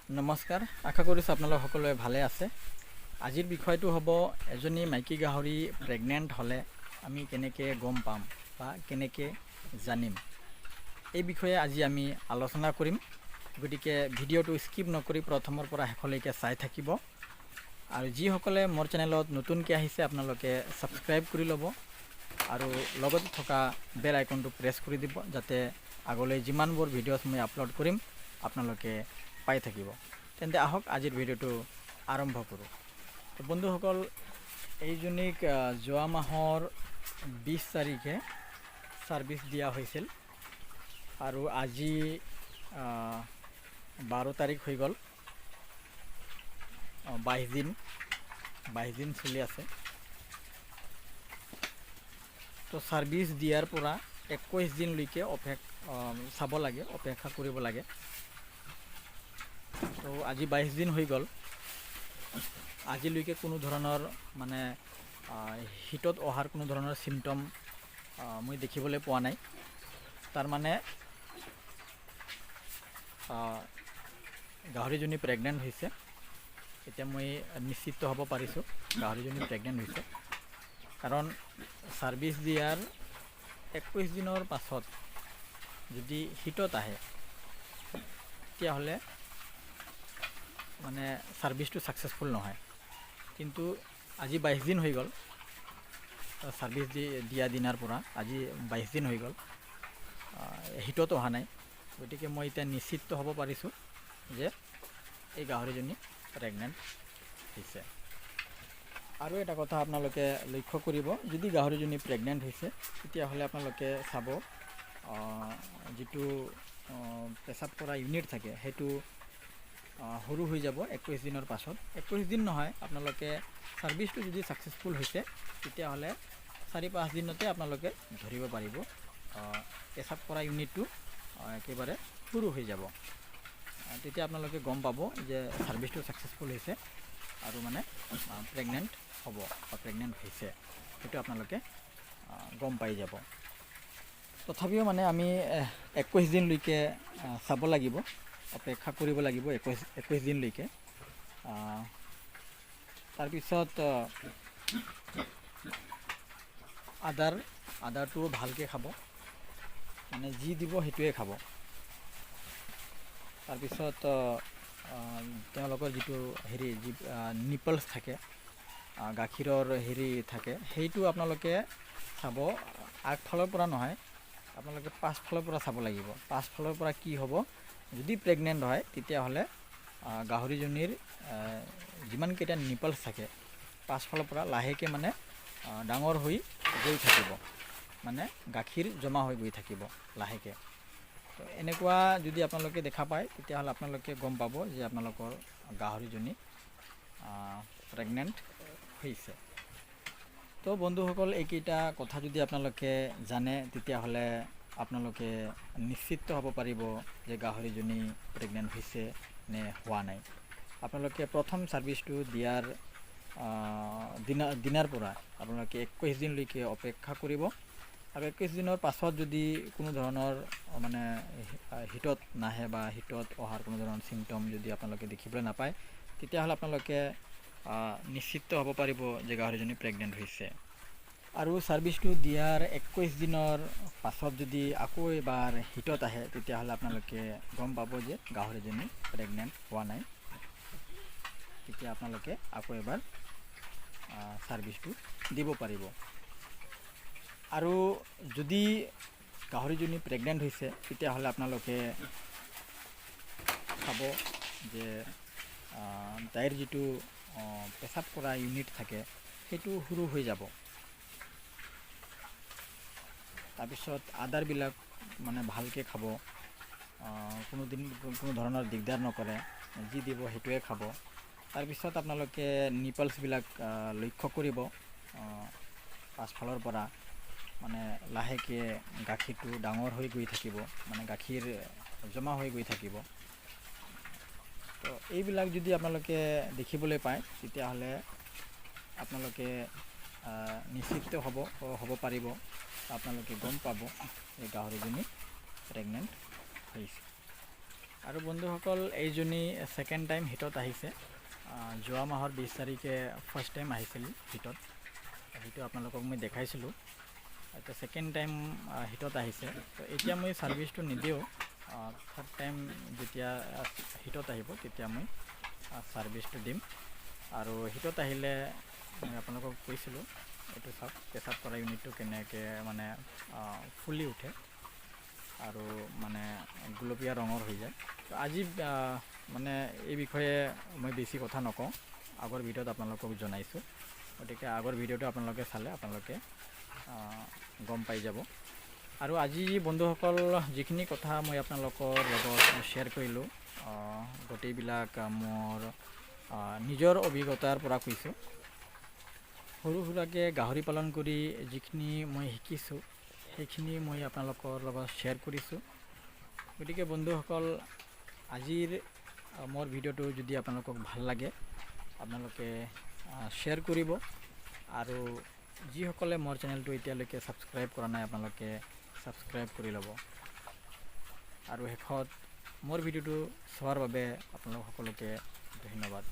নমস্কাৰ, আশা কৰিছোঁ আপোনালোক সকলোৱে ভালে আছে। আজিৰ বিষয়টো হ'ব এজনী মাইকী গাহৰি প্ৰেগনেণ্ট হ'লে আমি কেনেকৈ গম পাম বা কেনেকৈ জানিম, এই বিষয়ে আজি আমি আলোচনা কৰিম। গতিকে ভিডিঅ'টো স্কিপ নকৰি প্ৰথমৰ পৰা শেষলৈকে চাই থাকিব। আৰু যিসকলে মোৰ চেনেলত নতুনকৈ আহিছে আপোনালোকে ছাবস্ক্ৰাইব কৰি ল'ব আৰু লগতে থকা বেল আইকনটো প্ৰেছ কৰি দিব, যাতে আগলৈ যিমানবোৰ ভিডিঅ'ছ মই আপলোড কৰিম আপোনালোকে পাই থাকিব। তেন্তে আহক আজিৰ ভিডিঅ'টো আৰম্ভ কৰোঁ। বন্ধুসকল, এইজনীক যোৱা মাহৰ 20 তাৰিখে ছাৰ্ভিচ দিয়া হৈছিল আৰু আজি 12 তাৰিখ হৈ গ'ল। 22 দিন চলি আছে। তো ছাৰ্ভিচ দিয়াৰ পৰা 21 দিনলৈকে চাব লাগে, অপেক্ষা কৰিব লাগে। তো আজি 22 দিন হৈ গ'ল। আজিলৈকে কোনো ধৰণৰ মানে হিটত অহাৰ কোনো ধৰণৰ চিমটম মই দেখিবলৈ পোৱা নাই। তাৰমানে গাহৰিজনী প্ৰেগনেণ্ট হৈছে। এতিয়া মই নিশ্চিত হ'ব পাৰিছোঁ গাহৰিজনী প্ৰেগনেণ্ট হৈছে, কাৰণ ছাৰ্ভিচ দিয়াৰ 21 দিনৰ পাছত যদি হিটত আহে তেতিয়াহ'লে মানে ছাৰ্ভিচটো ছাকচেছফুল নহয়। কিন্তু আজি 22 দিন হৈ গ'ল, ছাৰ্ভিচ দিয়া দিনাৰ পৰা আজি 22 দিন হৈ গ'ল, হিটত অহা নাই। গতিকে মই এতিয়া নিশ্চিত হ'ব পাৰিছোঁ যে এই গাহৰিজনী প্ৰেগনেণ্ট হৈছে। আৰু এটা কথা আপোনালোকে লক্ষ্য কৰিব, যদি গাহৰিজনী প্ৰেগনেণ্ট হৈছে তেতিয়াহ'লে আপোনালোকে চাব যিটো পেচাব কৰা ইউনিট থাকে সেইটো সৰু হৈ যাব 21 দিনৰ পাছত। 21 দিন নহয়, আপোনালোকে ছাৰ্ভিচটো যদি ছাকচেছফুল হৈছে তেতিয়াহ'লে 4-5 দিনতে আপোনালোকে ধৰিব পাৰিব পেচাব কৰা ইউনিটটো একেবাৰে সৰু হৈ যাব। তেতিয়া আপোনালোকে গম পাব যে ছাৰ্ভিচটো ছাকচেছফুল হৈছে আৰু মানে প্ৰেগনেণ্ট হ'ব বা প্ৰেগনেণ্ট হৈছে, সেইটো আপোনালোকে গম পাই যাব। তথাপিও মানে আমি 21 দিনলৈকে চাব লাগিব, অপেক্ষা কৰিব লাগিব 21 দিনলৈকে। তাৰপিছত আদাৰটো ভালকৈ খাব, মানে যি দিব সেইটোৱে খাব। তাৰপিছত তেওঁলোকৰ যিটো নিপলছ থাকে, গাখীৰৰ থাকে, সেইটো আপোনালোকে চাব আগফালৰ পৰা নহয়, আপোনালোকে পাছফালৰ পৰা চাব লাগিব। পাছফালৰ পৰা কি হ'ব, যদি প্ৰেগনেণ্ট হয় তেতিয়াহ'লে গাহৰিজনীৰ যিমানকেইটা নিপলছ থাকে পাছফালৰ পৰা লাহেকৈ মানে ডাঙৰ হৈ গৈ থাকিব, মানে গাখীৰ জমা হৈ গৈ থাকিব লাহেকৈ। তো এনেকুৱা যদি আপোনালোকে দেখা পায় তেতিয়াহ'লে আপোনালোকে গম পাব যে আপোনালোকৰ গাহৰিজনী প্ৰেগনেণ্ট হৈছে। তো বন্ধুসকল, এইকেইটা কথা যদি আপোনালোকে জানে তেতিয়াহ'লে আপোনালোকে নিশ্চিত হ'ব পাৰিব যে গাহৰিজনী প্ৰেগনেণ্ট হৈছে নে হোৱা নাই। আপোনালোকে প্ৰথম ছাৰ্ভিচটো দিয়াৰ দিনাৰ পৰা আপোনালোকে 21 দিনলৈকে অপেক্ষা কৰিব। আৰু 21 দিনৰ পাছত যদি কোনো ধৰণৰ মানে হিটত নাহে বা হিটত অহাৰ কোনো ধৰণৰ চিমটম যদি আপোনালোকে দেখিবলৈ নাপায় তেতিয়াহ'লে আপোনালোকে নিশ্চিত হ'ব পাৰিব যে গাহৰিজনী প্ৰেগনেণ্ট হৈছে। আৰু ছাৰ্ভিচটো দিয়াৰ 21 দিনৰ পাছত যদি আকৌ এবাৰ হিটত আহে তেতিয়াহ'লে আপোনালোকে গম পাব যে গাহৰিজনী প্ৰেগনেণ্ট হোৱা নাই। তেতিয়া আপোনালোকে আকৌ এবাৰ ছাৰ্ভিচটো দিব পাৰিব। আৰু যদি গাহৰিজনী প্ৰেগনেণ্ট হৈছে তেতিয়াহ'লে আপোনালোকে চাব যে তাইৰ যিটো পেচাব কৰা ইউনিট থাকে সেইটো সৰু হৈ যাব। তাৰপিছত আদাৰবিলাক মানে ভালকৈ খাব, কোনো ধৰণৰ দিগদাৰ নকৰে, যি দিব সেইটোৱে খাব। তাৰপিছত আপোনালোকে নিপলছবিলাক লক্ষ্য কৰিব, পাছফালৰ পৰা মানে লাহেকৈ গাখীৰটো ডাঙৰ হৈ গৈ থাকিব, মানে গাখীৰ জমা হৈ গৈ থাকিব। তো এইবিলাক যদি আপোনালোকে দেখিবলৈ পায় তেতিয়াহ'লে আপোনালোকে নিশ্চিত হ'ব পাৰিব, আপোনালোকে গম পাব যে গাহৰিজনী প্ৰেগনেণ্ট হৈছে। আৰু বন্ধুসকল এইজনী ছেকেণ্ড টাইম হিটত আহিছে। যোৱা মাহৰ 20 তাৰিখে ফাৰ্ষ্ট টাইম আহিছিল হিটত, সেইটো আপোনালোকক মই দেখাইছিলোঁ। এতিয়া ছেকেণ্ড টাইম হিটত আহিছে। তো এতিয়া মই ছাৰ্ভিচটো নিদিওঁ, থাৰ্ড টাইম যেতিয়া হিটত আহিব তেতিয়া মই ছাৰ্ভিচটো দিম। আৰু হিটত আহিলে মই আপোনালোকক কৈছিলোঁ, এইটো চাওক পেচাব কৰা ইউনিটটো কেনেকৈ মানে ফুলি উঠে আৰু মানে গুলপীয়া ৰঙৰ হৈ যায়। তো আজি মানে এই বিষয়ে মই বেছি কথা নকওঁ, আগৰ ভিডিঅ'ত আপোনালোকক জনাইছোঁ। গতিকে আগৰ ভিডিঅ'টো আপোনালোকে চালে আপোনালোকে গম পাই যাব। আৰু আজি বন্ধুসকল যিখিনি কথা মই আপোনালোকৰ লগত শ্বেয়াৰ কৰিলোঁ, গোটেইবিলাক মোৰ নিজৰ অভিজ্ঞতাৰ পৰা কৈছোঁ। সৰু সুৰাকৈ গাহৰি পালন কৰি যিখিনি মই শিকিছোঁ সেইখিনি মই আপোনালোকৰ লগত শ্বেয়াৰ কৰিছোঁ। গতিকে বন্ধুসকল আজিৰ মোৰ ভিডিঅ'টো যদি আপোনালোকক ভাল লাগে আপোনালোকে শ্বেয়াৰ কৰিব, আৰু যিসকলে মোৰ চেনেলটো এতিয়ালৈকে ছাবস্ক্ৰাইব কৰা নাই আপোনালোকে ছাবস্ক্ৰাইব কৰি ল'ব। আৰু শেষত মোৰ ভিডিঅ'টো চোৱাৰ বাবে আপোনালোক সকলোকে ধন্যবাদ।